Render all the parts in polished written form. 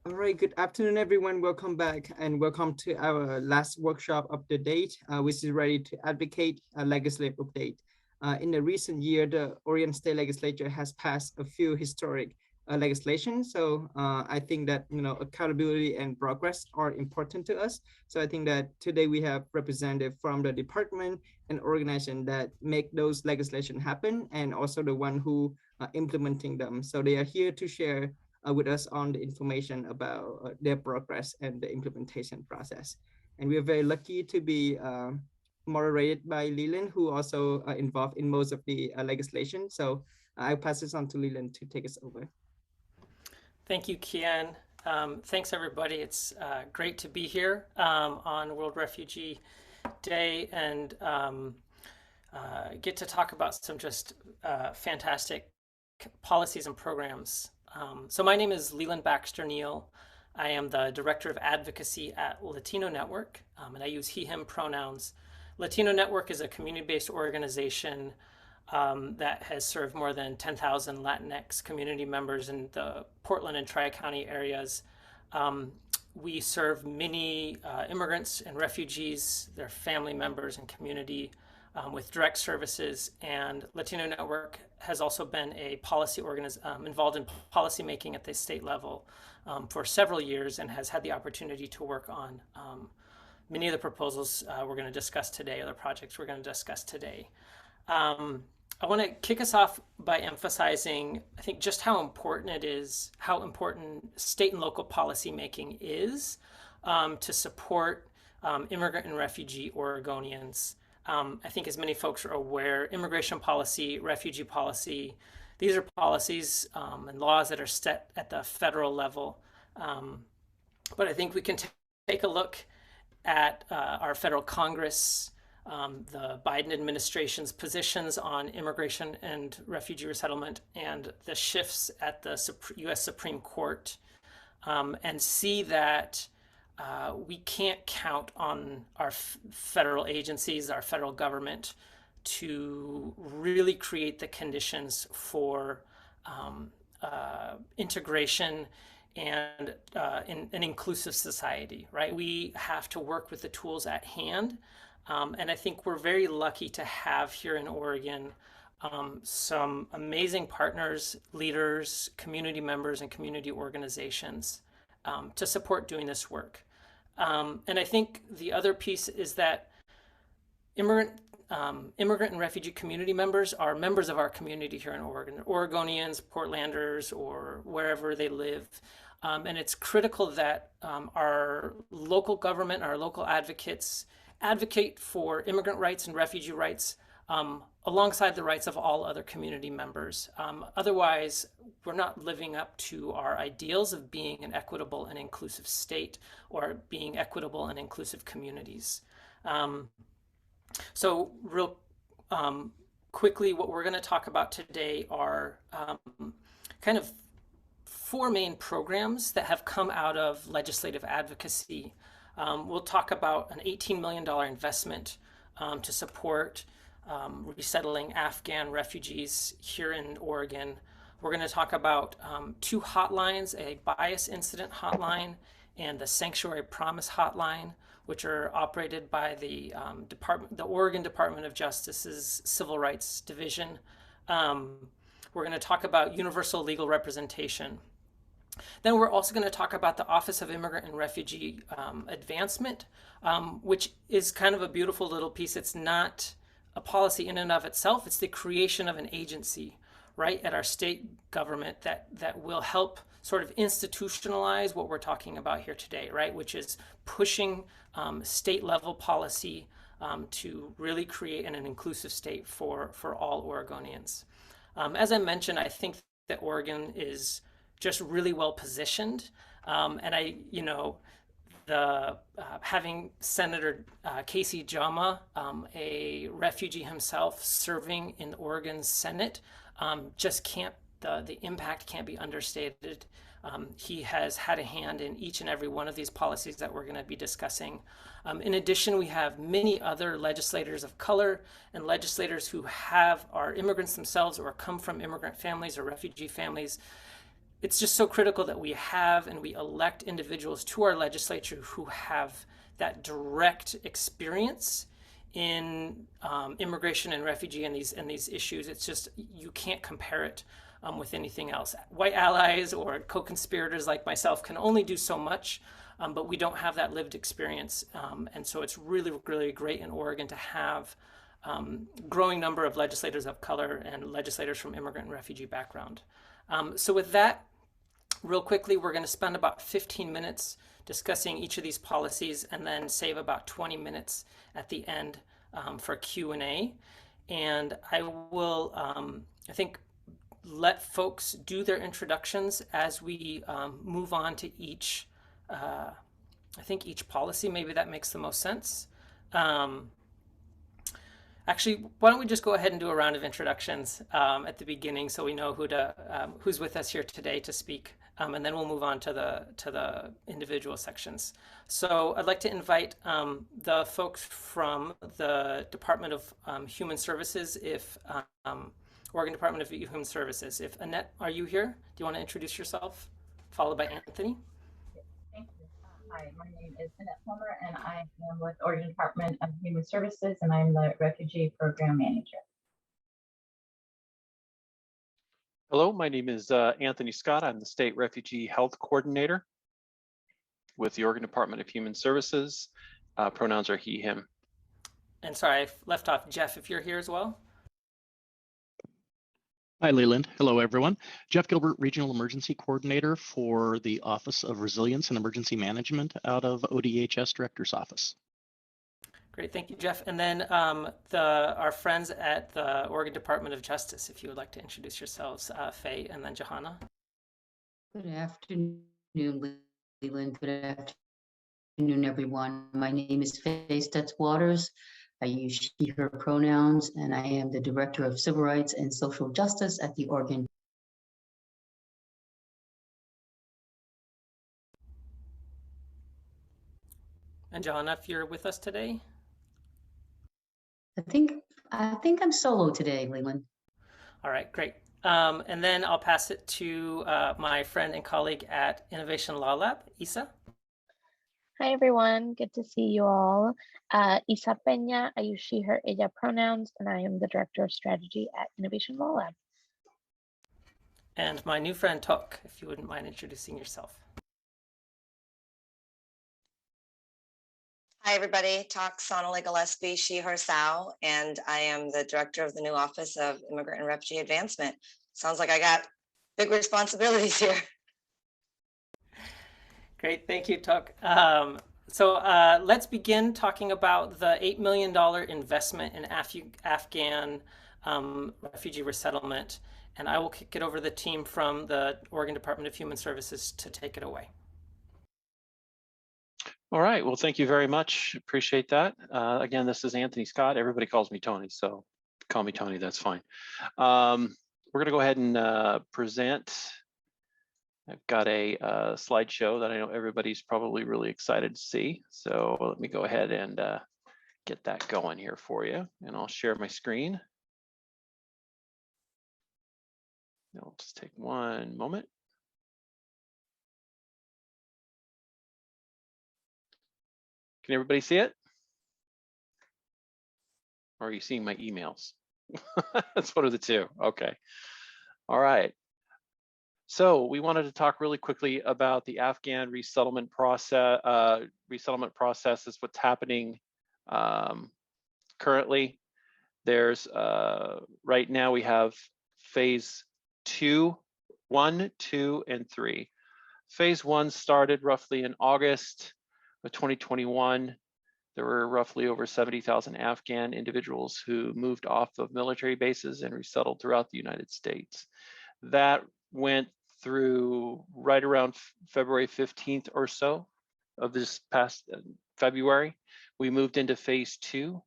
All right, good afternoon, everyone. Welcome back and welcome to our last workshop of the day, which is ready to advocate a legislative update. In the recent year, the Oregon State Legislature has passed a few historic legislation. So I think that, accountability and progress are important to us. So I think that today we have representative from the department and organization that make those legislation happen, and also the one who are implementing them. So they are here to share with us on the information about their progress and the implementation process. And we are very lucky to be moderated by Leland, who also involved in most of the legislation. So I'll pass this on to Leland to take us over. Thank you, Kian. Thanks, everybody. It's great to be here on World Refugee Day and get to talk about some just fantastic policies and programs. So my name is Leland Baxter-Neal. I am the Director of Advocacy at Latino Network, and I use he, him pronouns. Latino Network is a community-based organization that has served more than 10,000 Latinx community members in the Portland and Tri-County areas. We serve many immigrants and refugees, their family members and community with direct services. And Latino Network has also been a policy involved in policy making at the state level for several years, and has had the opportunity to work on many of the proposals we're going to discuss today, or the projects we're going to discuss today. I want to kick us off by emphasizing, I think, just how important it is, how important state and local policy making is to support immigrant and refugee Oregonians. I think, as many folks are aware, immigration policy, refugee policy, these are policies and laws that are set at the federal level. But I think we can take a look at our federal Congress, the Biden administration's positions on immigration and refugee resettlement, and the shifts at the U.S. Supreme Court, and see that we can't count on our federal agencies, our federal government, to really create the conditions for integration and an inclusive society, right? We have to work with the tools at hand. And I think we're very lucky to have here in Oregon some amazing partners, leaders, community members, and community organizations to support doing this work. And I think the other piece is that immigrant and refugee community members are members of our community here in Oregon, Oregonians, Portlanders, or wherever they live. And it's critical that our local government, our local advocates, advocate for immigrant rights and refugee rights alongside the rights of all other community members. Otherwise, we're not living up to our ideals of being an equitable and inclusive state, or being equitable and inclusive communities. So real quickly, what we're going to talk about today are kind of four main programs that have come out of legislative advocacy. We'll talk about an $18 million investment to support resettling Afghan refugees here in Oregon. We're going to talk about two hotlines, a bias incident hotline and the Sanctuary Promise Hotline, which are operated by the Oregon Department of Justice's Civil Rights Division. We're going to talk about universal legal representation. Then we're also going to talk about the Office of Immigrant and Refugee Advancement, which is kind of a beautiful little piece. It's not a policy in and of itself. It's the creation of an agency, right, at our state government that will help sort of institutionalize what we're talking about here today, right, which is pushing state level policy to really create an inclusive state for all Oregonians. As I mentioned, I think that Oregon is just really well positioned. And having Senator Casey Jama, a refugee himself, serving in Oregon's Senate, just can't, the impact can't be understated. He has had a hand in each and every one of these policies that we're going to be discussing. In addition, we have many other legislators of color and legislators who are immigrants themselves, or come from immigrant families or refugee families, it's just so critical that we have and we elect individuals to our legislature who have that direct experience in immigration and refugee and these issues. It's just, you can't compare it with anything else. White allies or co-conspirators like myself can only do so much, but we don't have that lived experience. And so it's really, really great in Oregon to have growing number of legislators of color and legislators from immigrant and refugee background. So with that, real quickly, we're going to spend about 15 minutes discussing each of these policies and then save about 20 minutes at the end for Q&A. And I will, I think, let folks do their introductions as we move on to each, I think each policy. Maybe that makes the most sense. Actually, why don't we just go ahead and do a round of introductions at the beginning so we know who's with us here today to speak, and then we'll move on to the individual sections. So I'd like to invite the folks from the Department of Human Services, Oregon Department of Human Services. If Annette, are you here? Do you want to introduce yourself? Followed by Anthony. Thank you. Hi, my name is Annette Plummer, and I am with Oregon Department of Human Services, and I'm the Refugee Program Manager. Hello, my name is Anthony Scott. I'm the State Refugee Health Coordinator with the Oregon Department of Human Services. Pronouns are he, him. And sorry, I left off Jeff, if you're here as well. Hi, Leland. Hello, everyone. Jeff Gilbert, Regional Emergency Coordinator for the Office of Resilience and Emergency Management out of ODHS Director's Office. Great, thank you, Jeff. And then our friends at the Oregon Department of Justice, if you would like to introduce yourselves, Faye and then Johanna. Good afternoon, Leland. Good afternoon, everyone. My name is Faye Stetz-Waters. I use she, her pronouns, and I am the Director of Civil Rights and Social Justice at the Oregon. And Johanna, if you're with us today. I think I'm solo today, Leland. All right, great. And then I'll pass it to my friend and colleague at Innovation Law Lab, Isa. Hi, everyone. Good to see you all. Isa Peña, I use she, her, ella pronouns, and I am the Director of Strategy at Innovation Law Lab. And my new friend, Tok, if you wouldn't mind introducing yourself. Hi, everybody. Tok Sonali Gillespie, she, her, Sao, and I am the Director of the new Office of Immigrant and Refugee Advancement. Sounds like I got big responsibilities here. Great, thank you, Tok. So let's begin talking about the $8 million investment in Afghan refugee resettlement. And I will kick it over to the team from the Oregon Department of Human Services to take it away. All right, well, thank you very much. Appreciate that. Again, this is Anthony Scott. Everybody calls me Tony, so call me Tony, that's fine. We're gonna go ahead and present. I've got a slideshow that I know everybody's probably really excited to see. So let me go ahead and get that going here for you. And I'll share my screen. It'll just take one moment. Can everybody see it? Or are you seeing my emails? That's one of the two. Okay. All right. So we wanted to talk really quickly about the Afghan resettlement process. Resettlement process is what's happening currently. There's right now we have phase 1, 2, and 3. Phase 1 started roughly in August of 2021. There were roughly over 70,000 Afghan individuals who moved off of military bases and resettled throughout the United States. That went through right around February 15th or so of this past February. We moved into phase 2,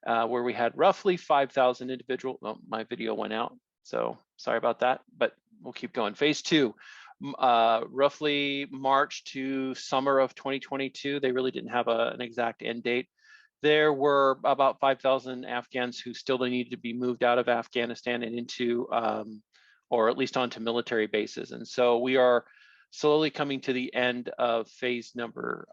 where we had roughly 5,000 individuals. Oh, my video went out, so sorry about that, but we'll keep going. Phase 2, roughly March to summer of 2022. They really didn't have an exact end date. There were about 5,000 Afghans who still needed to be moved out of Afghanistan and into or at least onto military bases. And so we are slowly coming to the end of phase number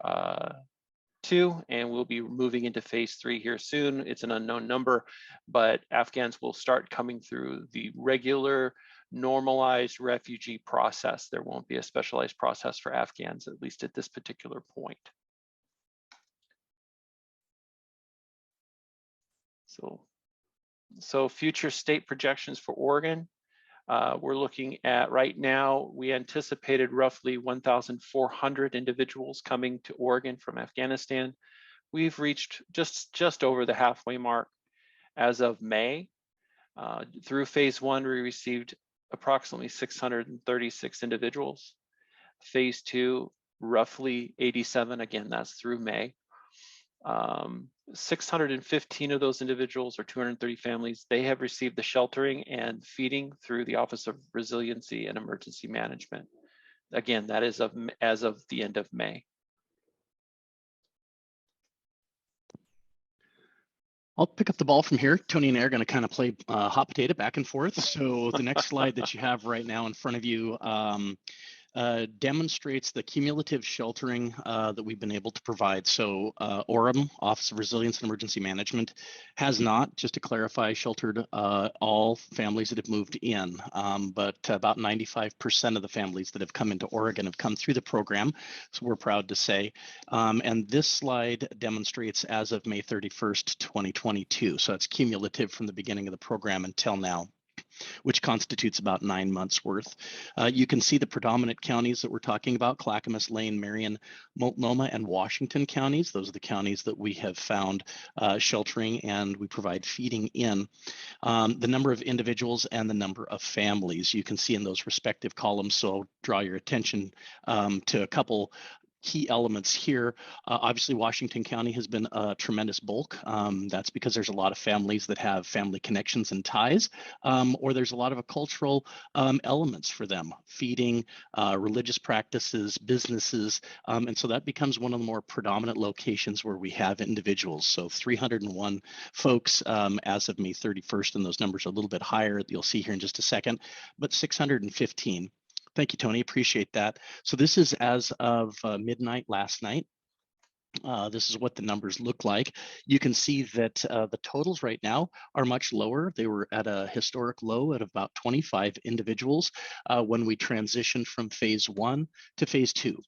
2, and we'll be moving into phase 3 here soon. It's an unknown number, but Afghans will start coming through the regular normalized refugee process. There won't be a specialized process for Afghans, at least at this particular point. So future state projections for Oregon. We're looking at right now, we anticipated roughly 1,400 individuals coming to Oregon from Afghanistan. We've reached just over the halfway mark as of May. Through phase 1, we received approximately 636 individuals. Phase 2, roughly 87, again, that's through May. 615 of those individuals, or 230 families, they have received the sheltering and feeding through the Office of Resiliency and Emergency Management. Again, that is as of the end of May. I'll pick up the ball from here. Tony and I are going to kind of play hot potato back and forth. So the next slide that you have right now in front of you demonstrates the cumulative sheltering that we've been able to provide. So OREM, Office of Resilience and Emergency Management, has not, just to clarify, sheltered all families that have moved in, but about 95% of the families that have come into Oregon have come through the program, so we're proud to say. And this slide demonstrates as of May 31st, 2022. So it's cumulative from the beginning of the program until now, which constitutes about 9 months worth. You can see the predominant counties that we're talking about: Clackamas, Lane, Marion, Multnomah, and Washington counties. Those are the counties that we have found sheltering and we provide feeding in. The number of individuals and the number of families you can see in those respective columns. So draw your attention to a couple key elements here. Obviously, Washington County has been a tremendous bulk. That's because there's a lot of families that have family connections and ties, or there's a lot of cultural elements for them: feeding, religious practices, businesses. And so that becomes one of the more predominant locations where we have individuals. So 301 folks as of May 31st, and those numbers are a little bit higher, you'll see here in just a second, but 615. Thank you, Tony. Appreciate that. So this is as of midnight last night. This is what the numbers look like. You can see that the totals right now are much lower. They were at a historic low at about 25 individuals when we transitioned from phase 1 to phase 2.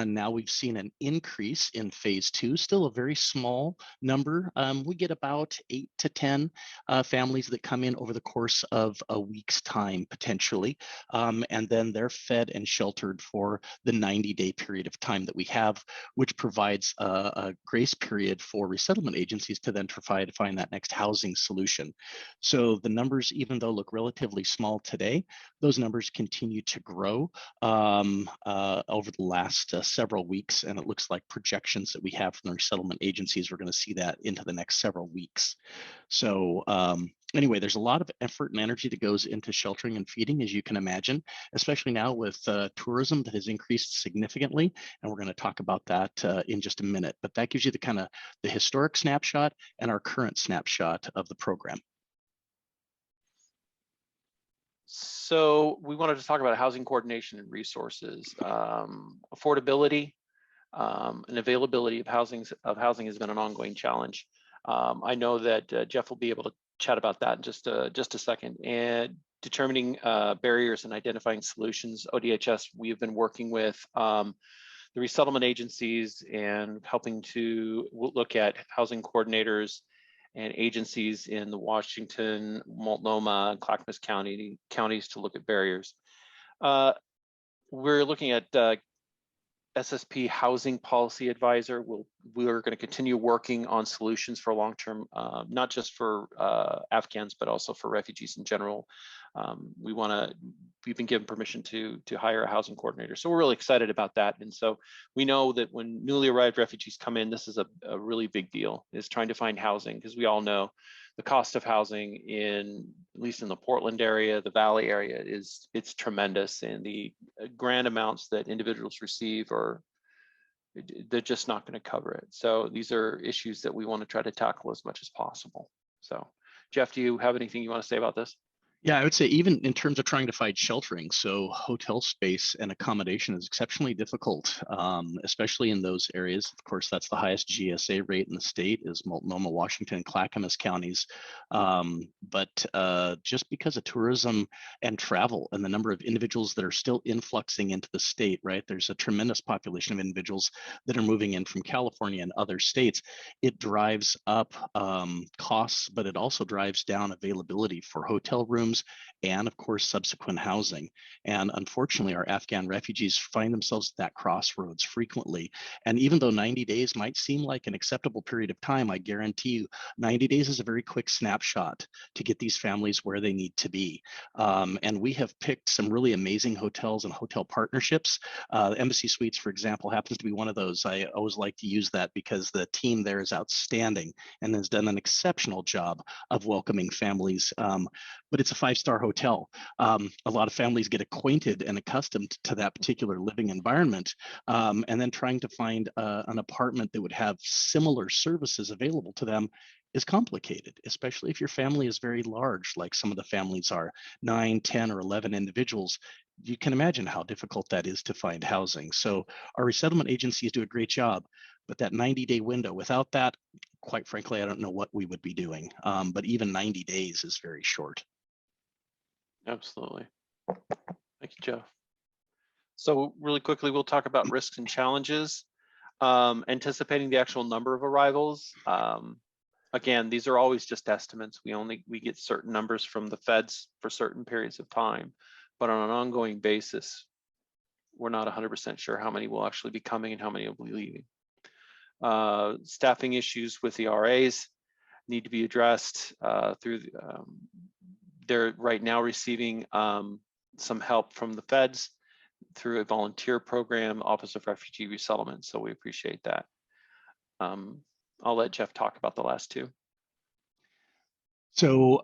Now we've seen an increase in phase 2, still a very small number. We get about 8 to 10 families that come in over the course of a week's time, potentially. And then they're fed and sheltered for the 90-day period of time that we have, which provides a grace period for resettlement agencies to then try to find that next housing solution. So the numbers, even though look relatively small today, those numbers continue to grow over the last several weeks. And it looks like projections that we have from the resettlement agencies, we're going to see that into the next several weeks. So anyway, there's a lot of effort and energy that goes into sheltering and feeding, as you can imagine, especially now with tourism that has increased significantly. And we're going to talk about that in just a minute. But that gives you the kind of the historic snapshot and our current snapshot of the program. So we wanted to talk about housing coordination and resources. Affordability and availability of housing has been an ongoing challenge. I know that Jeff will be able to chat about that in just a second. And determining barriers and identifying solutions. ODHS, we have been working with the resettlement agencies and helping to look at housing coordinators and agencies in the Washington, Multnomah, and Clackamas counties to look at barriers. We're looking at SSP Housing Policy Advisor. We're going to continue working on solutions for long-term, not just for Afghans, but also for refugees in general. We've been given permission to hire a housing coordinator. So we're really excited about that. And so we know that when newly arrived refugees come in, this is a really big deal, is trying to find housing, because we all know the cost of housing at least in the Portland area, the Valley area, it's tremendous. And the grant amounts that individuals receive they're just not going to cover it. So these are issues that we want to try to tackle as much as possible. So Jeff, do you have anything you want to say about this? Yeah, I would say even in terms of trying to find sheltering, so hotel space and accommodation is exceptionally difficult, especially in those areas. Of course, that's the highest GSA rate in the state is Multnomah, Washington, and Clackamas counties. But just because of tourism and travel and the number of individuals that are still influxing into the state, right? There's a tremendous population of individuals that are moving in from California and other states. It drives up costs, but it also drives down availability for hotel rooms and of course subsequent housing. And unfortunately, our Afghan refugees find themselves at that crossroads frequently. And even though 90 days might seem like an acceptable period of time, I guarantee you 90 days is a very quick snapshot to get these families where they need to be. And we have picked some really amazing hotels and hotel partnerships. Embassy Suites, for example, happens to be one of those. I always like to use that because the team there is outstanding and has done an exceptional job of welcoming families. But it's a 5-star hotel. A lot of families get acquainted and accustomed to that particular living environment, and then trying to find an apartment that would have similar services available to them is complicated, especially if your family is very large, like some of the families are 9, 10, or 11 individuals. You can imagine how difficult that is to find housing. So our resettlement agencies do a great job, but that 90-day window, without that, quite frankly, I don't know what we would be doing. But even 90 days is very short. Absolutely. Thank you, Jeff. So really quickly, we'll talk about risks and challenges. Anticipating the actual number of arrivals. Again, these are always just estimates. We get certain numbers from the feds for certain periods of time, but on an ongoing basis, we're not 100% sure how many will actually be coming and how many will be leaving. Staffing issues with the RAs need to be addressed through they're right now receiving some help from the feds through a volunteer program, Office of Refugee Resettlement. So we appreciate that. I'll let Jeff talk about the last two. So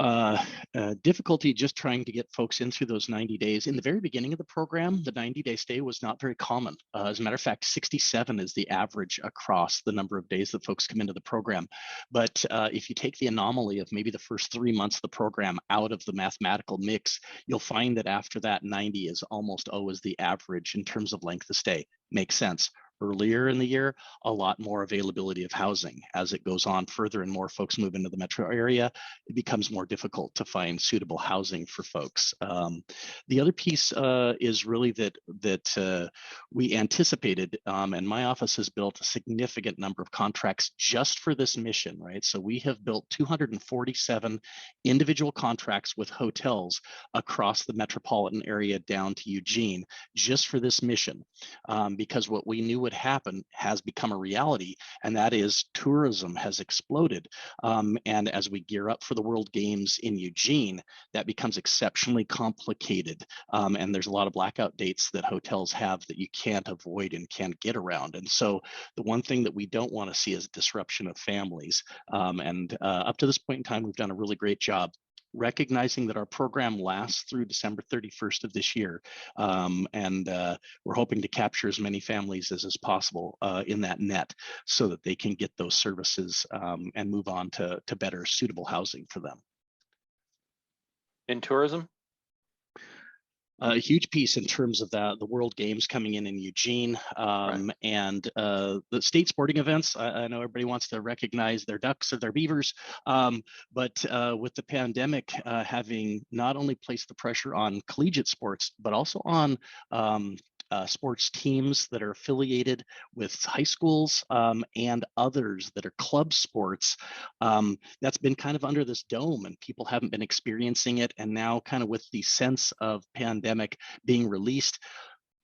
difficulty just trying to get folks in through those 90 days. In the very beginning of the program, the 90-day stay was not very common. As a matter of fact, 67 is the average across the number of days that folks come into the program. But if you take the anomaly of maybe the first 3 months of the program out of the mathematical mix, you'll find that after that 90 is almost always the average in terms of length of stay. Makes sense. Earlier in the year, a lot more availability of housing. As it goes on further and more folks move into the metro area, it becomes more difficult to find suitable housing for folks. The other piece is really that we anticipated, and my office has built a significant number of contracts just for this mission, right? So we have built 247 individual contracts with hotels across the metropolitan area down to Eugene, just for this mission, because what we knew would happen has become a reality, and that is tourism has exploded. And as we gear up for the World Games in Eugene, that becomes exceptionally complicated. And there's a lot of blackout dates that hotels have that you can't avoid and can't get around. And so the one thing that we don't want to see is disruption of families. Up to this point in time, we've done a really great job recognizing that our program lasts through December 31st of this year. We're hoping to capture as many families as possible in that net so that they can get those services and move on to better suitable housing for them. In tourism? A huge piece in terms of the World Games coming in Eugene, Right. And the state sporting events. I know everybody wants to recognize their ducks or their beavers, but with the pandemic having not only placed the pressure on collegiate sports, but also on sports teams that are affiliated with high schools and others that are club sports, that's been kind of under this dome and people haven't been experiencing it. And now kind of with the sense of pandemic being released,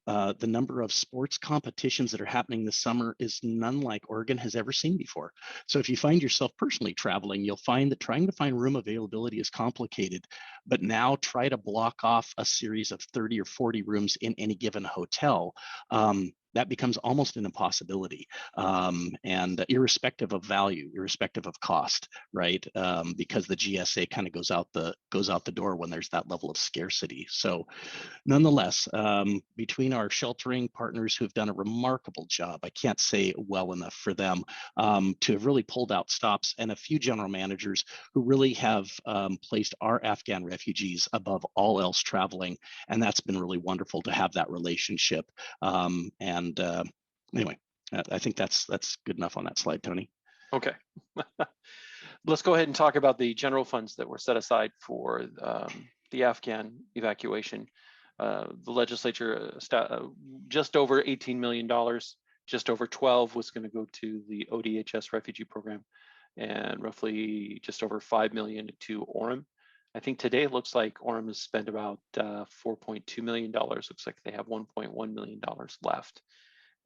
the number of sports competitions that are happening this summer is none like Oregon has ever seen before. So if you find yourself personally traveling, you'll find that trying to find room availability is complicated, but now try to block off a series of 30 or 40 rooms in any given hotel. that becomes almost an impossibility, and irrespective of value, irrespective of cost, right? Because the GSA kind of goes out the door when there's that level of scarcity. So, nonetheless, between our sheltering partners who have done a remarkable job, I can't say well enough for them, to have really pulled out stops, and a few general managers who really have placed our Afghan refugees above all else traveling, and that's been really wonderful to have that relationship. Anyway, I think that's good enough on that slide, Tony. Okay. Let's go ahead and talk about the general funds that were set aside for the Afghan evacuation. The legislature just over $18 million, just over 12 was going to go to the ODHS refugee program, and roughly just over 5 million to OREM. I think today it looks like OREM has spent about $4.2 million. Looks like they have $1.1 million left.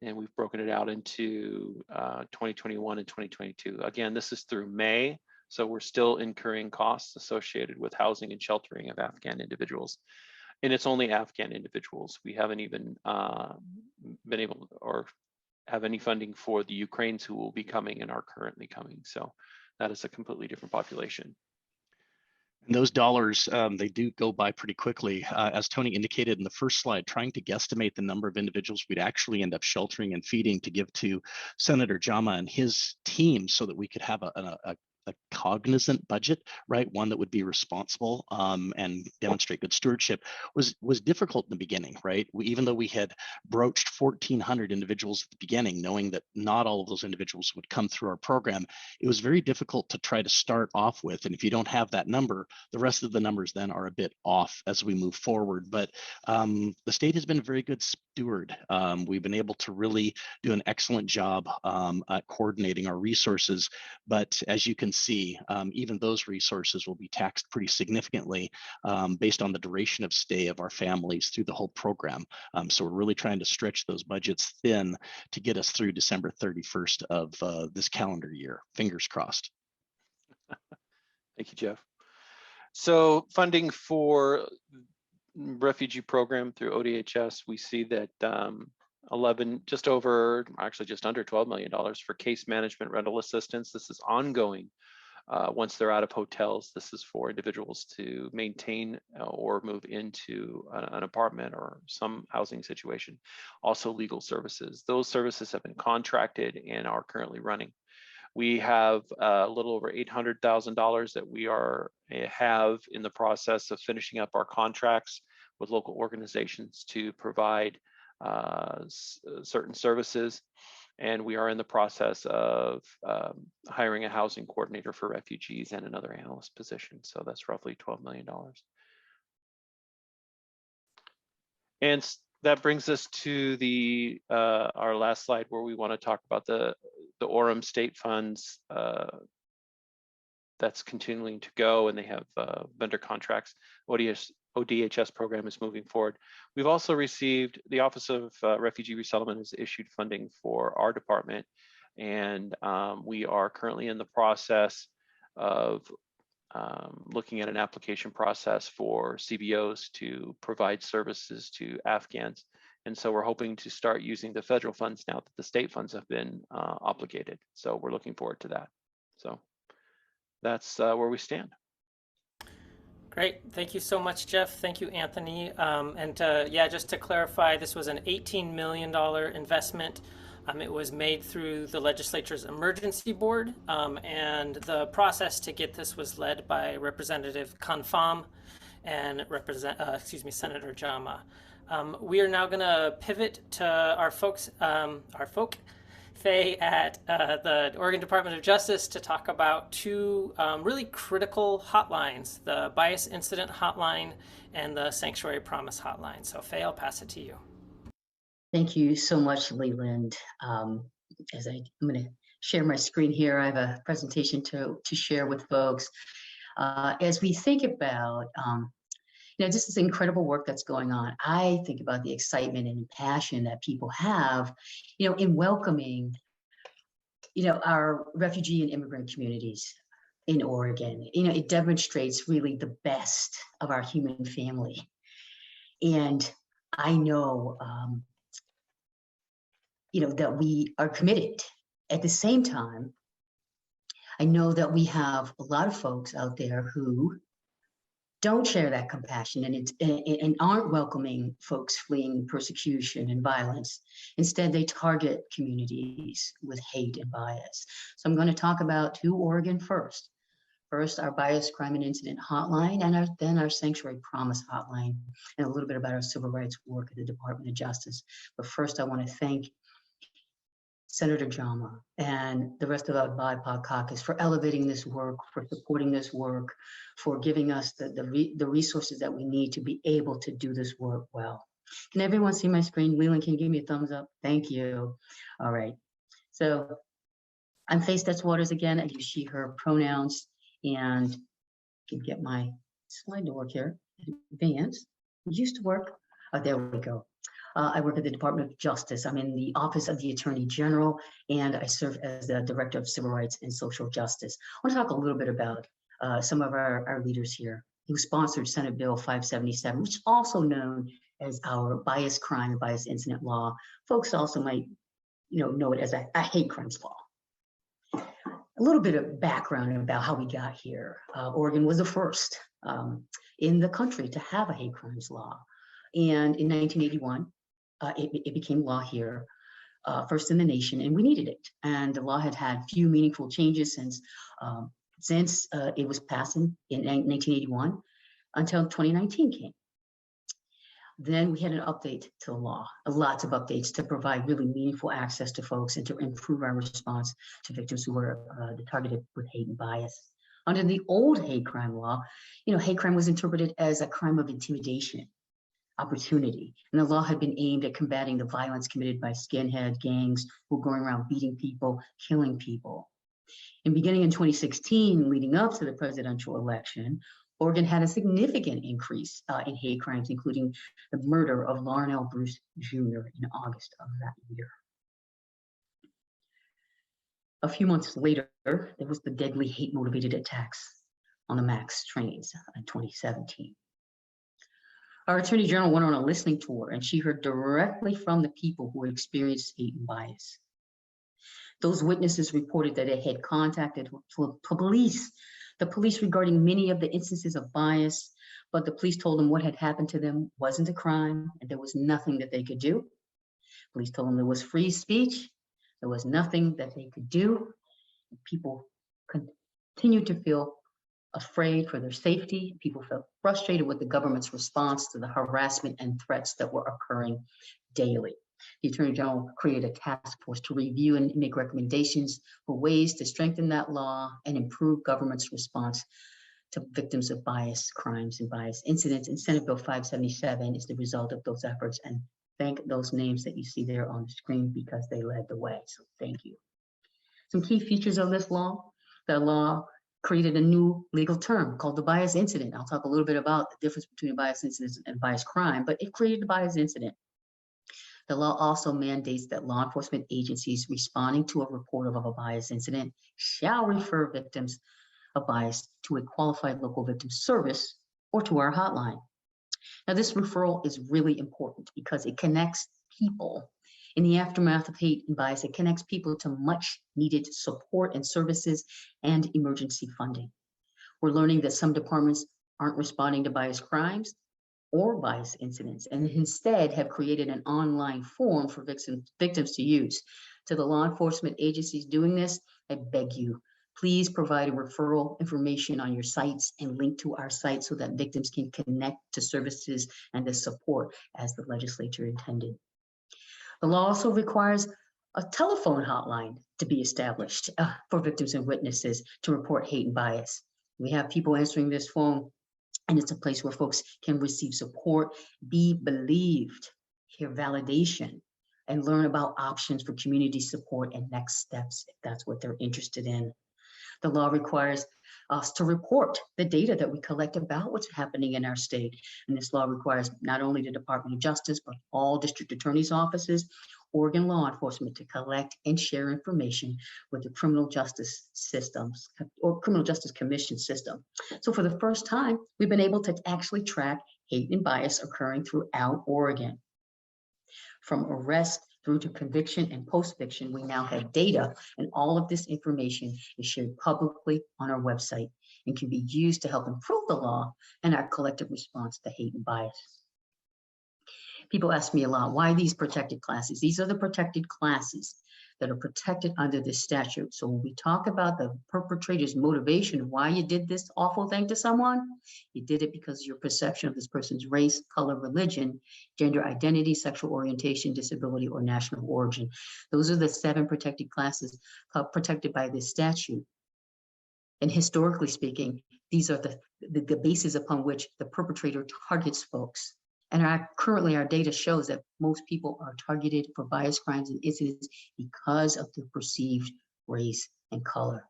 And we've broken it out into 2021 and 2022. Again, this is through May, so we're still incurring costs associated with housing and sheltering of Afghan individuals. And it's only Afghan individuals. We haven't even been able or have any funding for the Ukrainians who will be coming and are currently coming. So that is a completely different population. And those dollars, they do go by pretty quickly. As Tony indicated in the first slide, trying to guesstimate the number of individuals we'd actually end up sheltering and feeding to give to Senator Jama and his team so that we could have a cognizant budget, right? One that would be responsible and demonstrate good stewardship was difficult in the beginning, right? Even though we had broached 1,400 individuals at the beginning, knowing that not all of those individuals would come through our program, it was very difficult to try to start off with. And if you don't have that number, the rest of the numbers then are a bit off as we move forward. But the state has been a very good steward. We've been able to really do an excellent job at coordinating our resources. But as you can see, even those resources will be taxed pretty significantly based on the duration of stay of our families through the whole program. So we're really trying to stretch those budgets thin to get us through December 31st of this calendar year. Fingers crossed. Thank you, Jeff. So funding for refugee program through ODHS, we see that just under $12 million for case management rental assistance. This is ongoing. Once they're out of hotels, this is for individuals to maintain or move into an apartment or some housing situation. Also legal services. Those services have been contracted and are currently running. We have a little over $800,000 that we have in the process of finishing up our contracts with local organizations to provide certain services. And we are in the process of hiring a housing coordinator for refugees and another analyst position. So that's roughly $12 million. And that brings us to our last slide, where we want to talk about the OREM state funds that's continuing to go, and they have vendor contracts. ODHS program is moving forward. We've also received, the Office of Refugee Resettlement has issued funding for our department, and we are currently in the process of looking at an application process for CBOs to provide services to Afghans. And so we're hoping to start using the federal funds now that the state funds have been obligated. So we're looking forward to that. So that's where we stand. Great. Thank you so much, Jeff. Thank you, Anthony. Yeah, just to clarify, this was an $18 million investment. It was made through the legislature's emergency board, and the process to get this was led by Representative Khanfam and Senator Jama. We are now going to pivot to our folk Faye at the Oregon Department of Justice to talk about two really critical hotlines, the Bias Incident Hotline and the Sanctuary Promise Hotline. So Faye, I'll pass it to you. Thank you so much, Leland. I'm going to share my screen here. I have a presentation to share with folks. As we think about, this is incredible work that's going on. I think about the excitement and passion that people have, in welcoming, our refugee and immigrant communities in Oregon. It demonstrates really the best of our human family. And I know that we are committed. At the same time, I know that we have a lot of folks out there who don't share that compassion and aren't welcoming folks fleeing persecution and violence. Instead, they target communities with hate and bias. So I'm going to talk about two Oregon first. First, our bias, crime, and incident hotline, and then our sanctuary promise hotline, and a little bit about our civil rights work at the Department of Justice. But first, I want to thank Senator Jama and the rest of our BIPOC caucus for elevating this work, for supporting this work, for giving us the resources that we need to be able to do this work well. Can everyone see my screen? Leland, can you give me a thumbs up? Thank you. All right. So I'm Faye Waters again. I use she, her pronouns, and can get my slide to work here. Advance. It used to work. Oh, there we go. I work at the Department of Justice. I'm in the Office of the Attorney General, and I serve as the Director of Civil Rights and Social Justice. I want to talk a little bit about some of our leaders here who sponsored Senate Bill 577, which is also known as our bias crime and bias incident law. Folks also might know it as a hate crimes law. A little bit of background about how we got here. Oregon was the first in the country to have a hate crimes law. And in 1981, it became law here, first in the nation, and we needed it. And the law had few meaningful changes since it was passed in 1981 until 2019 came. Then we had an update to the law, lots of updates to provide really meaningful access to folks and to improve our response to victims who were targeted with hate and bias. Under the old hate crime law, hate crime was interpreted as a crime of intimidation, opportunity, and the law had been aimed at combating the violence committed by skinhead gangs who were going around beating people, killing people. And beginning in 2016, leading up to the presidential election, Oregon had a significant increase in hate crimes, including the murder of Larnell Bruce Jr. in August of that year. A few months later, there was the deadly hate-motivated attacks on the MAX trains in 2017. Our Attorney General went on a listening tour, and she heard directly from the people who had experienced hate and bias. Those witnesses reported that they had contacted the police regarding many of the instances of bias, but the police told them what had happened to them wasn't a crime, and there was nothing that they could do. Police told them there was free speech, there was nothing that they could do. People continued to feel afraid for their safety. People felt frustrated with the government's response to the harassment and threats that were occurring daily. The Attorney General created a task force to review and make recommendations for ways to strengthen that law and improve government's response to victims of bias crimes and bias incidents. And Senate Bill 577 is the result of those efforts. And thank those names that you see there on the screen because they led the way. So thank you. Some key features of this law. The law created a new legal term called the bias incident. I'll talk a little bit about the difference between a bias incident and bias crime, but it created a bias incident. The law also mandates that law enforcement agencies responding to a report of a bias incident shall refer victims of bias to a qualified local victim service or to our hotline. Now, this referral is really important because it connects people in the aftermath of hate and bias. It connects people to much needed support and services and emergency funding. We're learning that some departments aren't responding to bias crimes or bias incidents, and instead have created an online form for victims to use. To the law enforcement agencies doing this, I beg you, please provide a referral information on your sites and link to our site so that victims can connect to services and the support as the legislature intended. The law also requires a telephone hotline to be established for victims and witnesses to report hate and bias. We have people answering this phone, and it's a place where folks can receive support, be believed, hear validation, and learn about options for community support and next steps if that's what they're interested in. The law requires us to report the data that we collect about what's happening in our state. And this law requires not only the Department of Justice, but all district attorneys' offices, Oregon law enforcement to collect and share information with the criminal justice systems or criminal justice commission system. So for the first time, we've been able to actually track hate and bias occurring throughout Oregon. From arrest through to conviction and post-fiction. We now have data, and all of this information is shared publicly on our website and can be used to help improve the law and our collective response to hate and bias. People ask me a lot, why these protected classes? These are the protected classes that are protected under this statute. So when we talk about the perpetrator's motivation of why you did this awful thing to someone, you did it because your perception of this person's race, color, religion, gender identity, sexual orientation, disability, or national origin. Those are the 7 protected classes protected by this statute. And historically speaking, these are the basis upon which the perpetrator targets folks. And currently our data shows that most people are targeted for bias crimes and incidents because of their perceived race and color.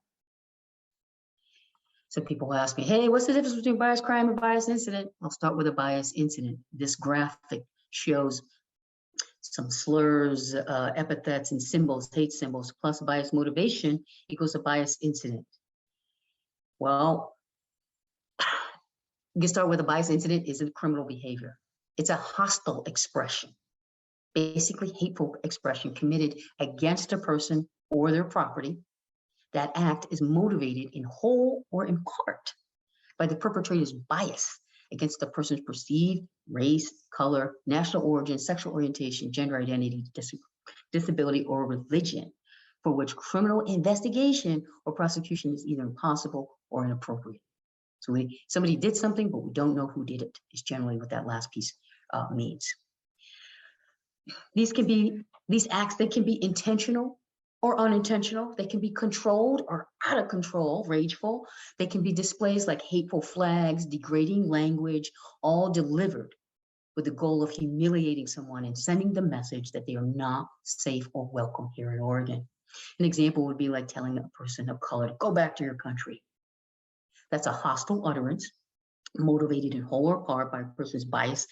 So people ask me, hey, what's the difference between bias crime and bias incident? I'll start with a bias incident. This graphic shows some slurs, epithets, and symbols, hate symbols, plus bias motivation equals a bias incident. Well, you can start with a bias incident isn't criminal behavior. It's a hostile expression, basically hateful expression committed against a person or their property. That act is motivated in whole or in part by the perpetrator's bias against the person's perceived race, color, national origin, sexual orientation, gender identity, disability, or religion, for which criminal investigation or prosecution is either impossible or inappropriate. So somebody did something, but we don't know who did it, is generally what that last piece means. These acts, they can be intentional or unintentional. They can be controlled or out of control, rageful. They can be displays like hateful flags, degrading language, all delivered with the goal of humiliating someone and sending the message that they are not safe or welcome here in Oregon. An example would be like telling a person of color to go back to your country. That's a hostile utterance motivated in whole or part by a person's bias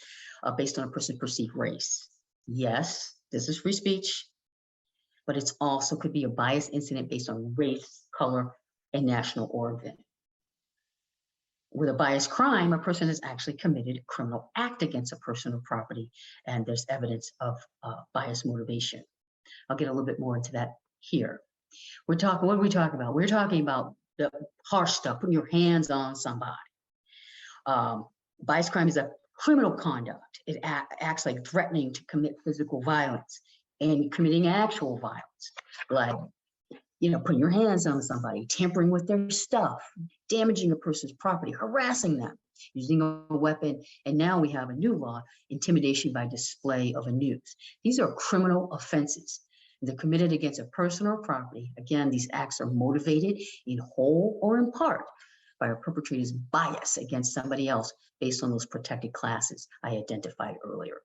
based on a person's perceived race. Yes, this is free speech, but it's also could be a bias incident based on race, color, and national origin. With a bias crime, a person has actually committed a criminal act against a person or property, and there's evidence of bias motivation. I'll get a little bit more into that here. What are we talking about? We're talking about the harsh stuff, putting your hands on somebody. Bias crime is a criminal conduct. It acts like threatening to commit physical violence and committing actual violence, like, putting your hands on somebody, tampering with their stuff, damaging a person's property, harassing them, using a weapon, and now we have a new law, intimidation by display of a noose. These are criminal offenses. They're committed against a person or property. Again, these acts are motivated in whole or in part by a perpetrator's bias against somebody else based on those protected classes I identified earlier.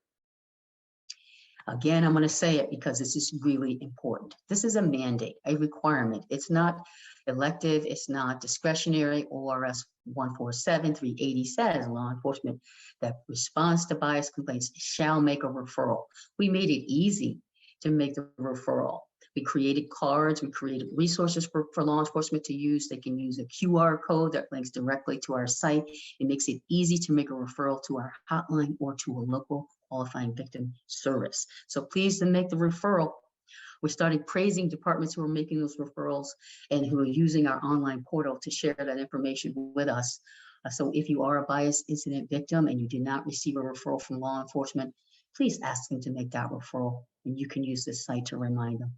Again, I'm going to say it because this is really important. This is a mandate, a requirement. It's not elective, it's not discretionary. ORS 147-380 says law enforcement that responds to bias complaints shall make a referral. We made it easy to make the referral. We created cards, we created resources for law enforcement to use. They can use a QR code that links directly to our site. It makes it easy to make a referral to our hotline or to a local qualifying victim service. So please to make the referral. We're starting praising departments who are making those referrals and who are using our online portal to share that information with us. So if you are a bias incident victim and you did not receive a referral from law enforcement, please ask them to make that referral, and you can use this site to remind them.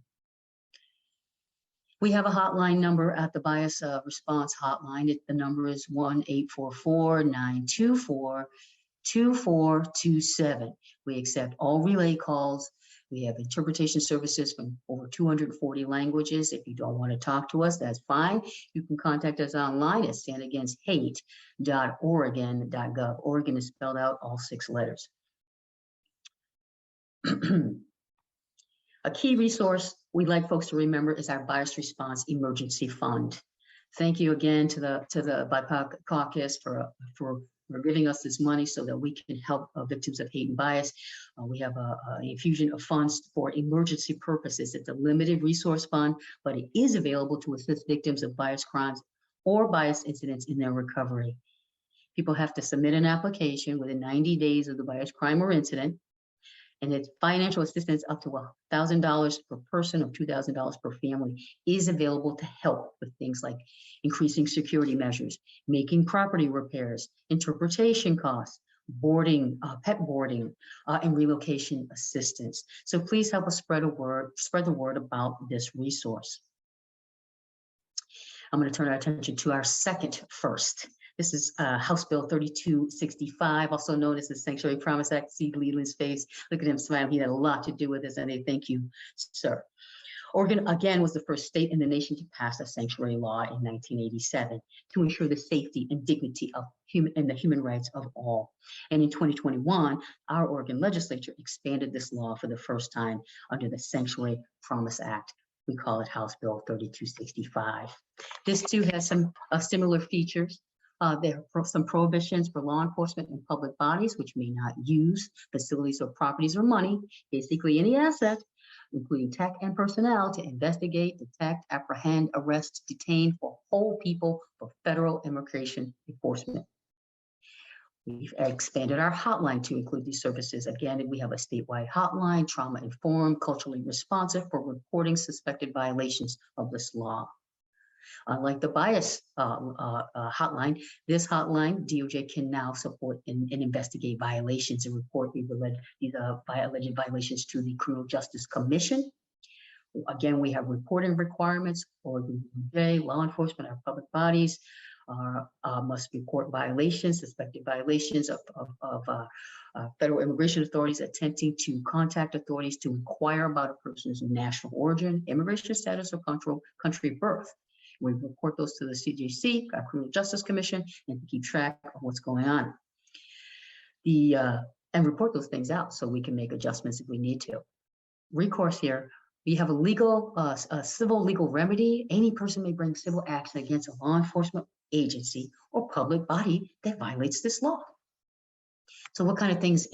We have a hotline number at the Bias Response Hotline. The number is 1-844-924-2427. We accept all relay calls. We have interpretation services from over 240 languages. If you don't want to talk to us, that's fine. You can contact us online at standagainst.hate.oregon.gov. Oregon is spelled out all 6 letters. A key resource we'd like folks to remember is our Bias Response Emergency Fund. Thank you again to the BIPOC caucus for giving us this money so that we can help victims of hate and bias. We have an infusion of funds for emergency purposes. It's a limited resource fund, but it is available to assist victims of bias crimes or bias incidents in their recovery. People have to submit an application within 90 days of the bias crime or incident. And it's financial assistance up to $1,000 per person or $2,000 per family is available to help with things like increasing security measures, making property repairs, interpretation costs, boarding, pet boarding, and relocation assistance. So please help us spread the word about this resource. I'm going to turn our attention to our second first. This is House Bill 3265, also known as the Sanctuary Promise Act. See Leland's face. Look at him smiling. He had a lot to do with this, and I thank you, sir. Oregon, again, was the first state in the nation to pass a sanctuary law in 1987 to ensure the safety and dignity of the human rights of all. And in 2021, our Oregon legislature expanded this law for the first time under the Sanctuary Promise Act. We call it House Bill 3265. This too has some similar features. There are some prohibitions for law enforcement and public bodies which may not use facilities or properties or money, basically any asset, including tech and personnel, to investigate, detect, apprehend, arrest, detain, or hold people for federal immigration enforcement. We've expanded our hotline to include these services. Again, we have a statewide hotline, trauma-informed, culturally responsive, for reporting suspected violations of this law. Unlike the bias hotline, this hotline, DOJ can now support and investigate violations and report these alleged violations to the Criminal Justice Commission. Again, we have reporting requirements for the DOJ, law enforcement, our public bodies must report violations, suspected violations of federal immigration authorities attempting to contact authorities to inquire about a person's national origin, immigration status, or country of birth. We report those to the CJC, our Criminal Justice Commission, and keep track of what's going on. And report those things out so we can make adjustments if we need to. Recourse here, we have a civil legal remedy. Any person may bring civil action against a law enforcement agency or public body that violates this law. So what kind of things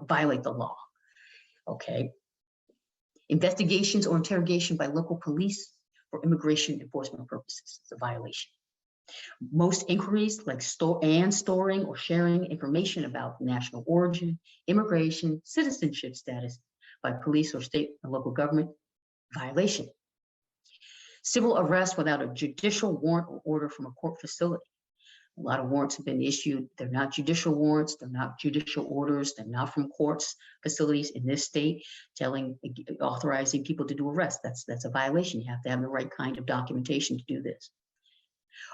violate the law? Okay. Investigations or interrogation by local police for immigration enforcement purposes. It's a violation. Most inquiries like storing or sharing information about national origin, immigration, citizenship status by police or state and local government, violation. Civil arrest without a judicial warrant or order from a court facility. A lot of warrants have been issued. They're not judicial warrants. They're not judicial orders. They're not from courts, facilities in this state, authorizing people to do arrests. That's a violation. You have to have the right kind of documentation to do this.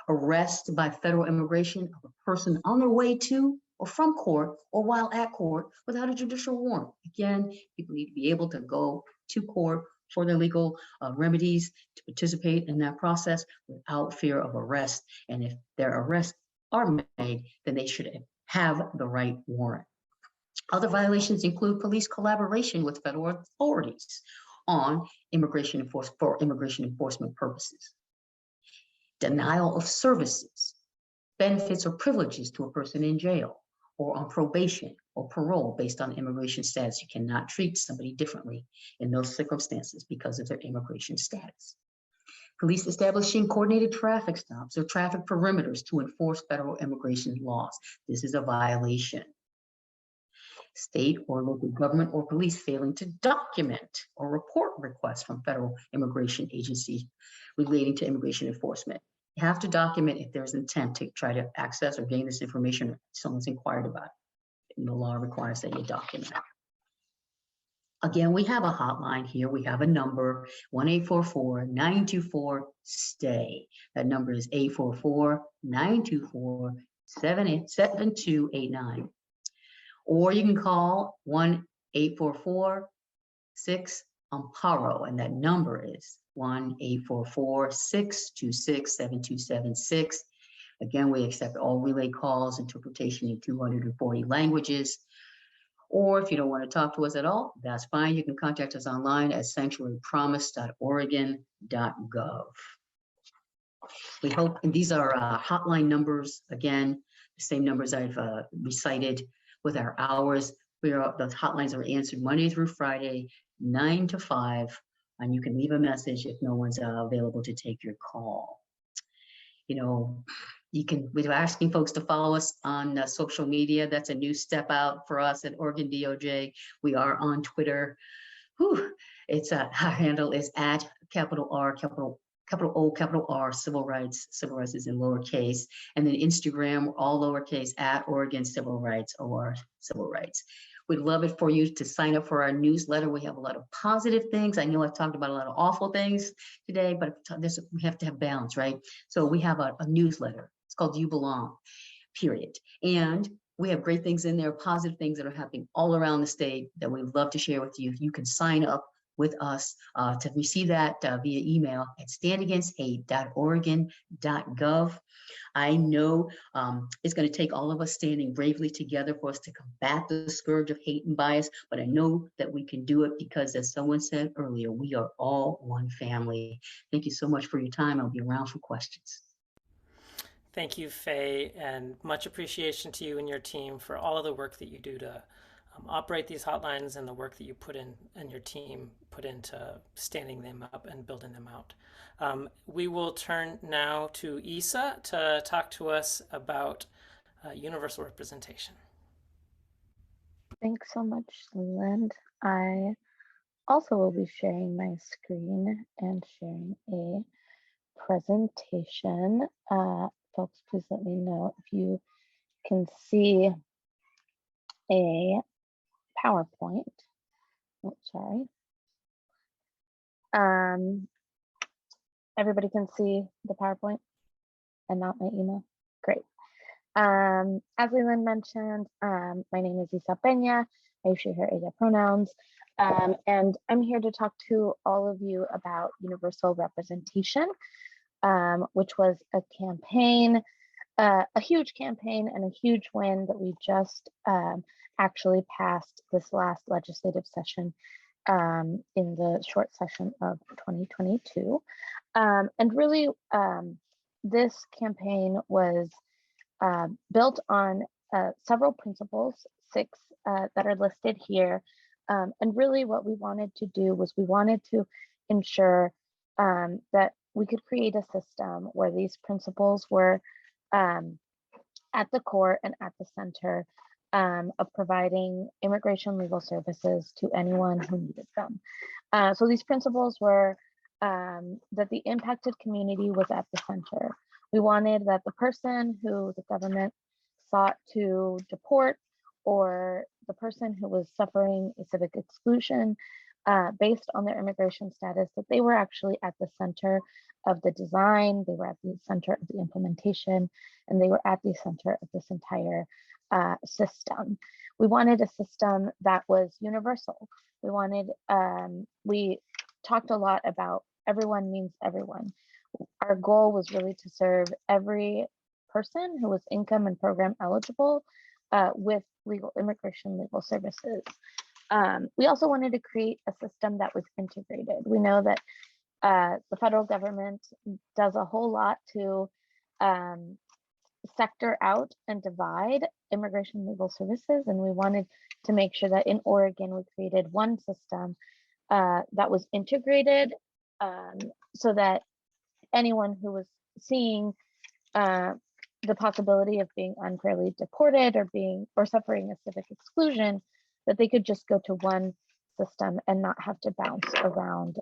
Arrest by federal immigration of a person on their way to or from court or while at court without a judicial warrant. Again, people need to be able to go to court for their legal remedies, to participate in that process without fear of arrest. And if their arrests are made, then they should have the right warrant. Other violations include police collaboration with federal authorities on immigration enforcement purposes. Denial of services, benefits or privileges to a person in jail or on probation or parole based on immigration status. You cannot treat somebody differently in those circumstances because of their immigration status. Police establishing coordinated traffic stops or traffic perimeters to enforce federal immigration laws. This is a violation. State or local government or police failing to document or report requests from federal immigration agencies relating to immigration enforcement. You have to document if there's intent to try to access or gain this information or someone's inquired about it. And the law requires that you document. Again, we have a hotline here. We have a number, 1-844-924-STAY. That number is 844-924-7289. Or you can call 1-844-6-AMPARO, and that number is 1-844-626-7276. Again, we accept all relay calls, interpretation in 240 languages. Or if you don't want to talk to us at all, that's fine. You can contact us online at sanctuarypromise.oregon.gov. We hope, and these are hotline numbers, again, the same numbers I've recited with our hours. The hotlines are answered Monday through Friday, 9 to 5, and you can leave a message if no one's available to take your call. You know, we're asking folks to follow us on social media. That's a new step out for us at Oregon DOJ. We are on Twitter. Whew. It's our handle is at capital R, capital O, capital R, civil rights. Civil rights is in lowercase. And then Instagram, all lowercase, at Oregon Civil Rights, or civil rights. We'd love it for you to sign up for our newsletter. We have a lot of positive things. I know I've talked about a lot of awful things today, but we have to have balance, right? So we have a newsletter. It's called You Belong, period. And we have great things in there, positive things that are happening all around the state that we'd love to share with you. You can sign up with us to receive that via email at standagainst-hate.oregon.gov. I know it's going to take all of us standing bravely together for us to combat the scourge of hate and bias, but I know that we can do it because, as someone said earlier, we are all one family. Thank you so much for your time. I'll be around for questions. Thank you, Faye, and much appreciation to you and your team for all of the work that you do to operate these hotlines and the work that you put in and your team put into standing them up and building them out. We will turn now to Isa to talk to us about universal representation. Thanks so much, Leland. I also will be sharing my screen and sharing a presentation. Folks, please let me know if you can see a PowerPoint. Oh, sorry. Everybody can see the PowerPoint and not my email. Great. As Leland mentioned, my name is Isa Peña. I usually hear ella pronouns. And I'm here to talk to all of you about universal representation, which was a campaign, a huge campaign and a huge win that we just actually passed this last legislative session in the short session of 2022. And really, this campaign was built on several principles, 6 that are listed here. And really what we wanted to do was we wanted to ensure that we could create a system where these principles were at the core and at the center of providing immigration legal services to anyone who needed them. So these principles were that the impacted community was at the center. We wanted that the person who the government sought to deport, or the person who was suffering a civic exclusion based on their immigration status, that they were actually at the center of the design, they were at the center of the implementation, and they were at the center of this entire system. We wanted a system that was universal. We wanted, we talked a lot about everyone means everyone. Our goal was really to serve every person who was income and program eligible with immigration legal services. We also wanted to create a system that was integrated. We know that the federal government does a whole lot to sector out and divide immigration legal services, and we wanted to make sure that in Oregon we created one system that was integrated so that anyone who was seeing the possibility of being unfairly deported or suffering a civic exclusion, that they could just go to one system and not have to bounce around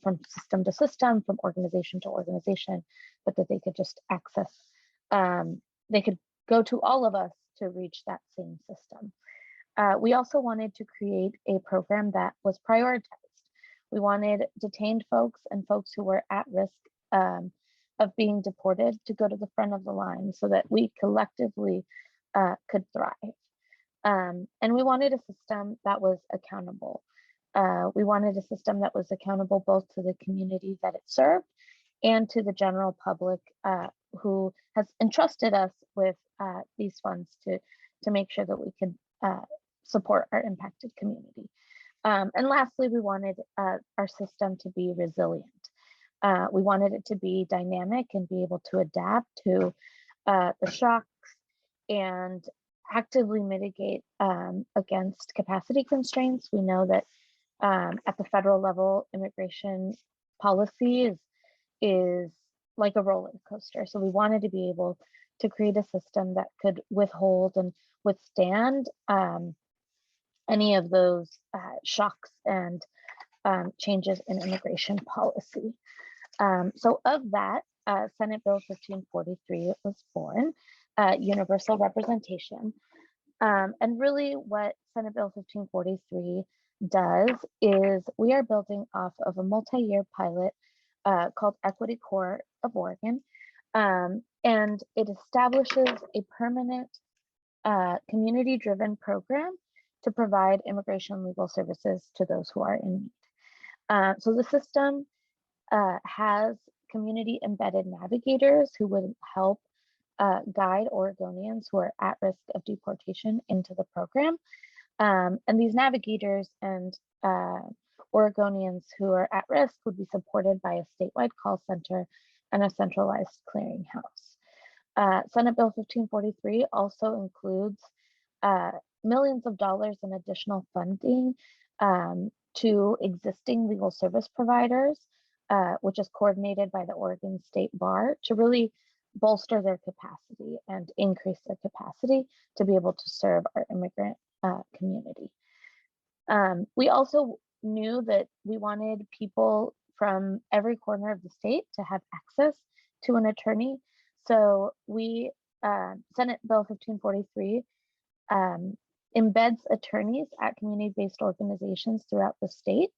from system to system, from organization to organization, but that they could just access, they could go to all of us to reach that same system. We also wanted to create a program that was prioritized. We wanted detained folks and folks who were at risk of being deported to go to the front of the line so that we collectively could thrive. And we wanted a system that was accountable. We wanted a system that was accountable both to the community that it served and to the general public who has entrusted us with these funds to make sure that we can support our impacted community. And lastly, we wanted our system to be resilient. We wanted it to be dynamic and be able to adapt to the shocks and actively mitigate against capacity constraints. We know that at the federal level, immigration policy is like a roller coaster. So we wanted to be able to create a system that could withhold and withstand any of those shocks and changes in immigration policy. So of that, Senate Bill 1543 was born, universal representation. And really what Senate Bill 1543 does is we are building off of a multi-year pilot called Equity Corps of Oregon. And it establishes a permanent community-driven program to provide immigration legal services to those who are in need. So the system has community embedded navigators who would help guide Oregonians who are at risk of deportation into the program. And these navigators and Oregonians who are at risk would be supported by a statewide call center and a centralized clearinghouse. Senate Bill 1543 also includes millions of dollars in additional funding to existing legal service providers, which is coordinated by the Oregon State Bar to really bolster their capacity and increase their capacity to be able to serve our immigrant community. We also knew that we wanted people from every corner of the state to have access to an attorney. So we, Senate Bill 1543 embeds attorneys at community-based organizations throughout the state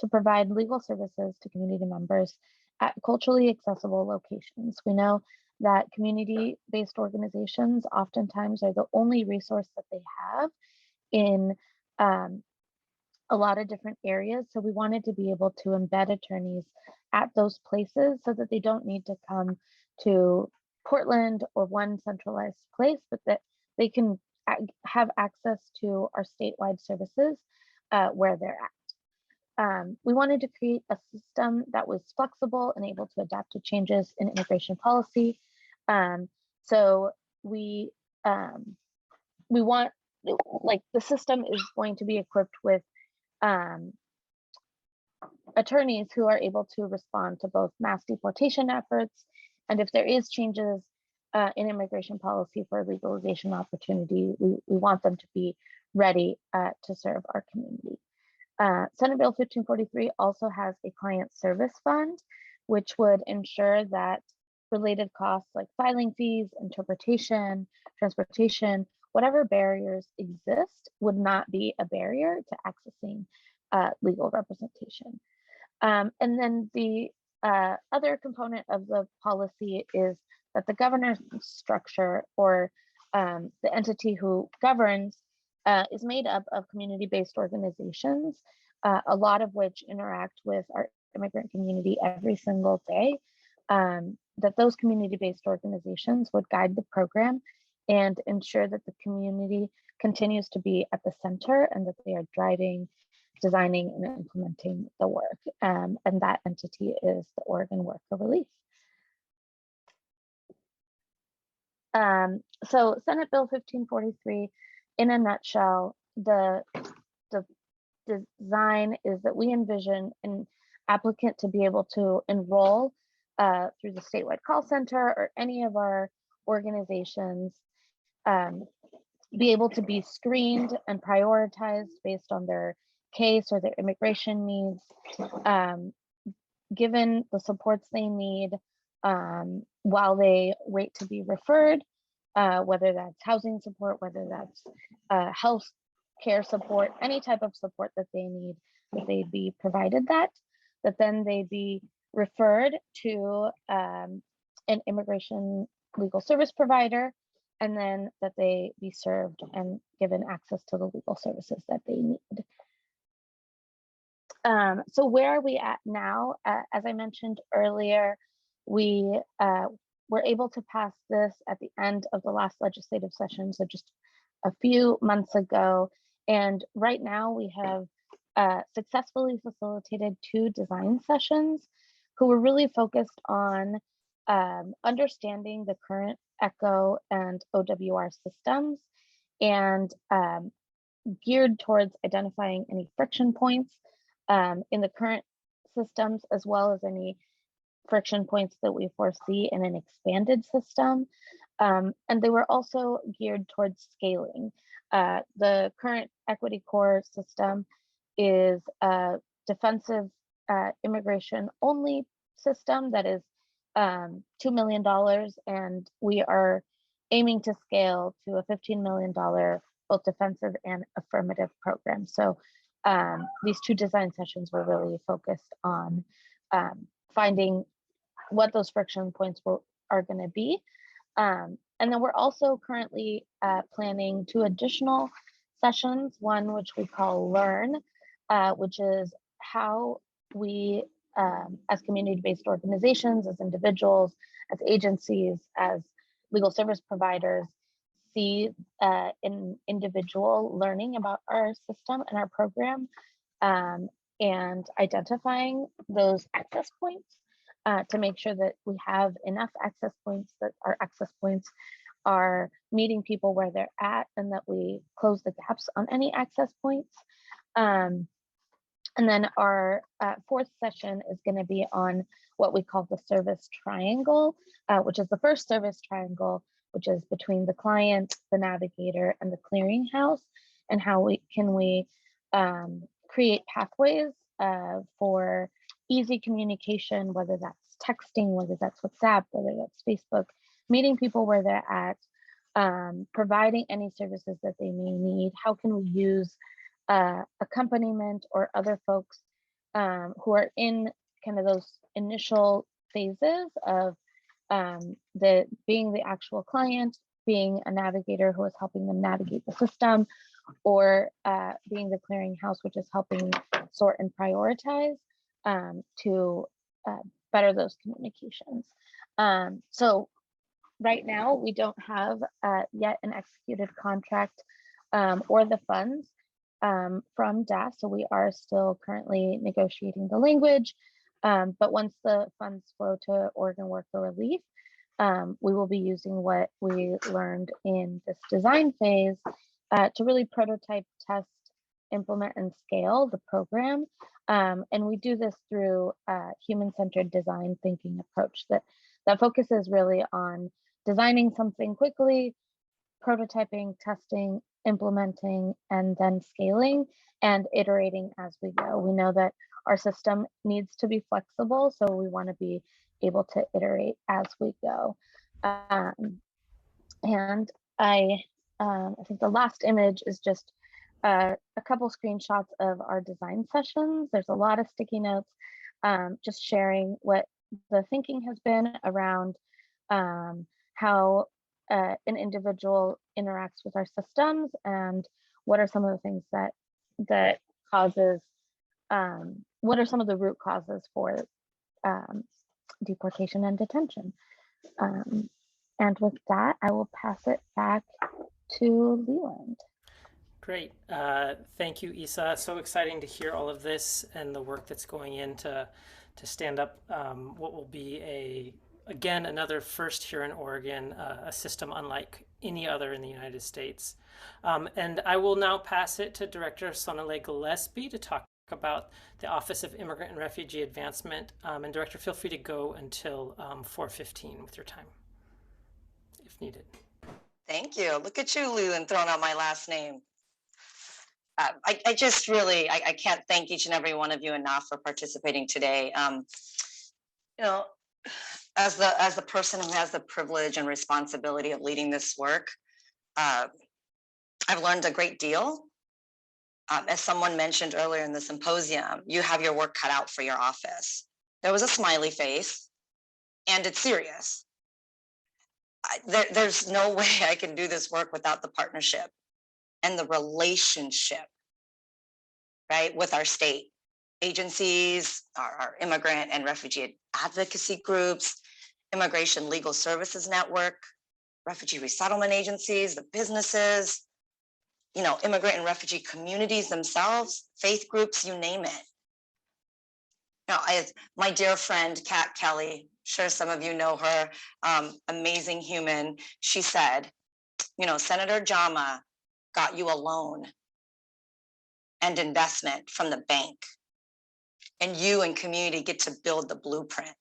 to provide legal services to community members at culturally accessible locations. We know that community-based organizations oftentimes are the only resource that they have in a lot of different areas. So we wanted to be able to embed attorneys at those places so that they don't need to come to Portland or one centralized place, but that they can have access to our statewide services where they're at. We wanted to create a system that was flexible and able to adapt to changes in immigration policy. So we want, like, the system is going to be equipped with attorneys who are able to respond to both mass deportation efforts, and if there is changes in immigration policy for legalization opportunity, we want them to be ready to serve our community. Senate Bill 1543 also has a client service fund, which would ensure that related costs like filing fees, interpretation, transportation, whatever barriers exist would not be a barrier to accessing legal representation. And then the other component of the policy is that the governance structure, or the entity who governs, is made up of community-based organizations, a lot of which interact with our immigrant community every single day. That those community-based organizations would guide the program and ensure that the community continues to be at the center and that they are driving, designing, and implementing the work. And that entity is the Oregon Worker Relief. So Senate Bill 1543, in a nutshell, the design is that we envision an applicant to be able to enroll through the statewide call center or any of our organizations, be able to be screened and prioritized based on their case or their immigration needs, given the supports they need while they wait to be referred, whether that's housing support, whether that's health care support, any type of support that they need, that they be provided that then they be referred to an immigration legal service provider, and then that they be served and given access to the legal services that they need. So where are we at now? As I mentioned earlier, we were able to pass this at the end of the last legislative session, so just a few months ago. And right now we have successfully facilitated 2 design sessions who were really focused on understanding the current ECHO and OWR systems and geared towards identifying any friction points in the current systems, as well as any friction points that we foresee in an expanded system, And they were also geared towards scaling. The current Equity Core system is a defensive immigration only system that is $2 million, and we are aiming to scale to a $15 million both defensive and affirmative program. So these two design sessions were really focused on finding what those friction points are going to be. And then we're also currently planning 2 additional sessions, one which we call Learn, which is how we, as community-based organizations, as individuals, as agencies, as legal service providers, see an individual learning about our system and our program, and identifying those access points to make sure that we have enough access points, that our access points are meeting people where they're at, and that we close the gaps on any access points. And then our 4th session is going to be on what we call the service triangle, which is the first service triangle, which is between the client, the navigator, and the clearinghouse, and how we create pathways for easy communication, whether that's texting, whether that's WhatsApp, whether that's Facebook, meeting people where they're at, providing any services that they may need. How can we use accompaniment or other folks who are in kind of those initial phases of being the actual client, being a navigator who is helping them navigate the system, or being the clearinghouse, which is helping sort and prioritize to better those communications. So right now, we don't have yet an executed contract or the funds from DAS, so we are still currently negotiating the language. But once the funds flow to Oregon Worker Relief, we will be using what we learned in this design phase to really prototype, test, implement, and scale the program. And we do this through a human-centered design thinking approach that focuses really on designing something quickly, prototyping, testing, implementing, and then scaling and iterating as we go. We know that our system needs to be flexible, so we want to be able to iterate as we go. And I think the last image is just a couple screenshots of our design sessions. There's a lot of sticky notes, just sharing what the thinking has been around how an individual interacts with our systems, and what are some of the things that causes, what are some of the root causes for deportation and detention. And with that, I will pass it back to Leland. Great. Thank you, Isa. So exciting to hear all of this and the work that's going in to stand up what will be again, another first here in Oregon, a system unlike any other in the United States. And I will now pass it to Director Sonale Gillespie to talk about the Office of Immigrant and Refugee Advancement. And Director, feel free to go until 4:15 with your time, if needed. Thank you. Look at you, Leland, throwing out my last name. I just really, I can't thank each and every one of you enough for participating today. You know, as the person who has the privilege and responsibility of leading this work, I've learned a great deal. As someone mentioned earlier in the symposium, you have your work cut out for your office. There was a smiley face, and it's serious. There's no way I can do this work without the partnership and the relationship, right, with our state agencies, our immigrant and refugee advocacy groups, Immigration Legal Services Network, refugee resettlement agencies, the businesses, you know, immigrant and refugee communities themselves, faith groups, you name it. Now, my dear friend, Kat Kelly, sure some of you know her, amazing human. She said, you know, Senator Jama got you a loan and investment from the bank, and you and community get to build the blueprint.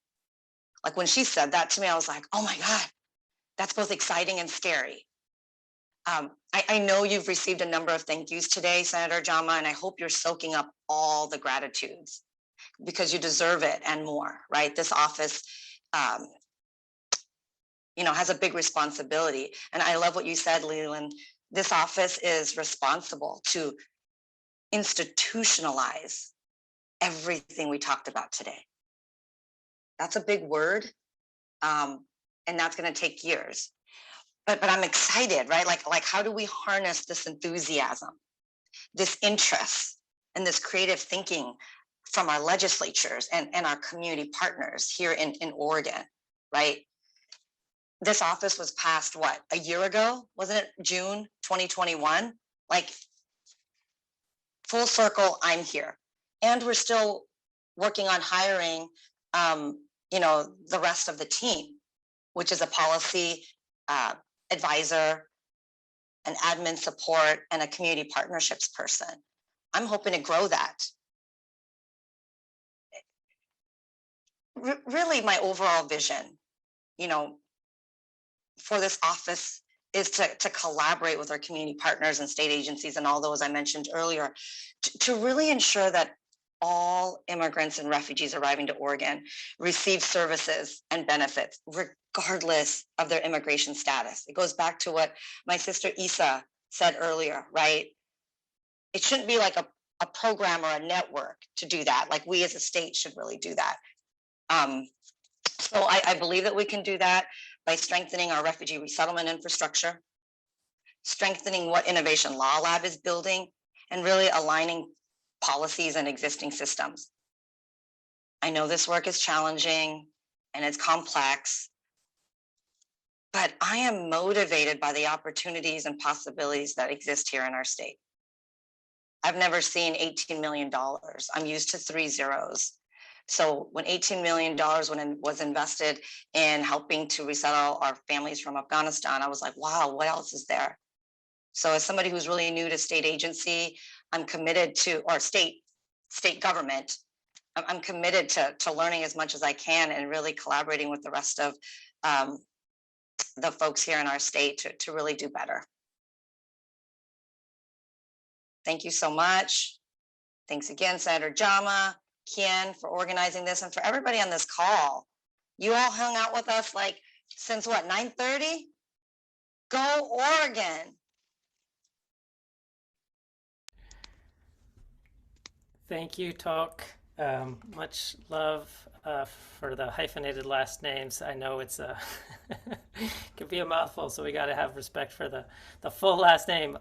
Like when she said that to me, I was like, oh my God, That's both exciting and scary. I know you've received a number of thank yous today, Senator Jama, and I hope you're soaking up all the gratitudes because you deserve it and more, right? This office, has a big responsibility. And I love what you said, Leland. This office is responsible to institutionalize everything we talked about today. That's a big word, and that's going to take years. But I'm excited, right? Like how do we harness this enthusiasm, this interest, and this creative thinking from our legislatures and our community partners here in Oregon, right? This office was passed, what, a year ago? Wasn't it June 2021? Like, full circle, I'm here. And we're still working on hiring, the rest of the team, which is a policy advisor, an admin support, and a community partnerships person. I'm hoping to grow that. Really, my overall vision, for this office is to collaborate with our community partners and state agencies and all those I mentioned earlier to really ensure that all immigrants and refugees arriving to Oregon receive services and benefits regardless of their immigration status. It goes back to what my sister Isa said earlier, right? It shouldn't be like a program or a network to do that. Like we as a state should really do that. So I believe that we can do that by strengthening our refugee resettlement infrastructure, strengthening what Innovation Law Lab is building, and really aligning policies and existing systems. I know this work is challenging and it's complex, but I am motivated by the opportunities and possibilities that exist here in our state. I've never seen $18 million. I'm used to 3 zeros. So when $18 million was invested in helping to resettle our families from Afghanistan, I was like, wow, what else is there? So as somebody who's really new to state agency, I'm committed to, or state government, I'm committed to learning as much as I can and really collaborating with the rest of the folks here in our state to really do better. Thank you so much. Thanks again, Senator Jama, Kian, for organizing this, and for everybody on this call. You all hung out with us like since what, 9:30? Go Oregon. Thank you, Tok. Much love for the hyphenated last names. I know it's could be a mouthful, so we got to have respect for the full last name.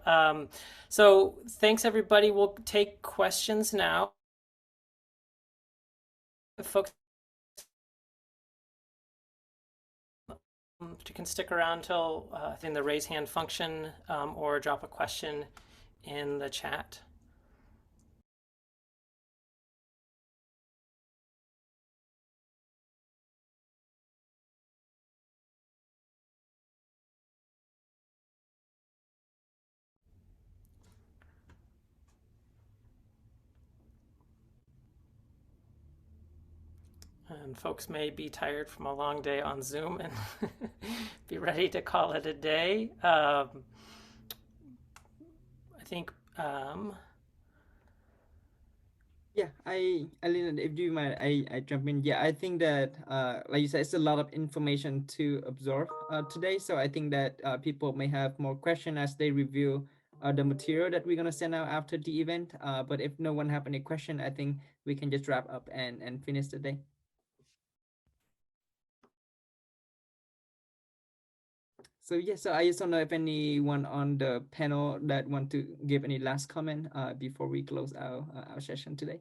So thanks, everybody. We'll take questions now. Folks, you can stick around till in the raise hand function or drop a question in the chat. And folks may be tired from a long day on Zoom and be ready to call it a day. I think. Yeah, Leland, if you mind, I jump in. Yeah, I think that, like you said, it's a lot of information to absorb today. So I think that people may have more questions as they review the material that we're gonna send out after the event. But if no one have any question, I think we can just wrap up and finish the day. So yeah, so I just don't know if anyone on the panel that want to give any last comment before we close our session today.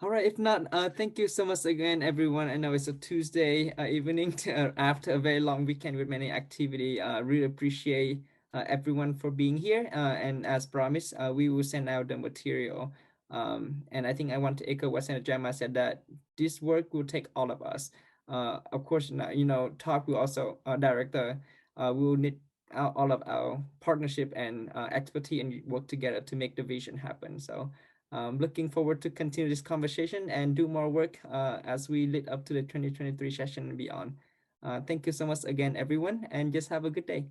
All right, if not, thank you so much again, everyone. I know it's a Tuesday evening after a very long weekend with many activity. Really appreciate everyone for being here. And as promised, we will send out the material. And I think I want to echo what Senator Jama said, that this work will take all of us. Of course, Talk will also, Director, we will need all of our partnership and expertise and work together to make the vision happen. So Looking forward to continue this conversation and do more work as we lead up to the 2023 session and beyond. Thank you so much again, everyone, and just have a good day.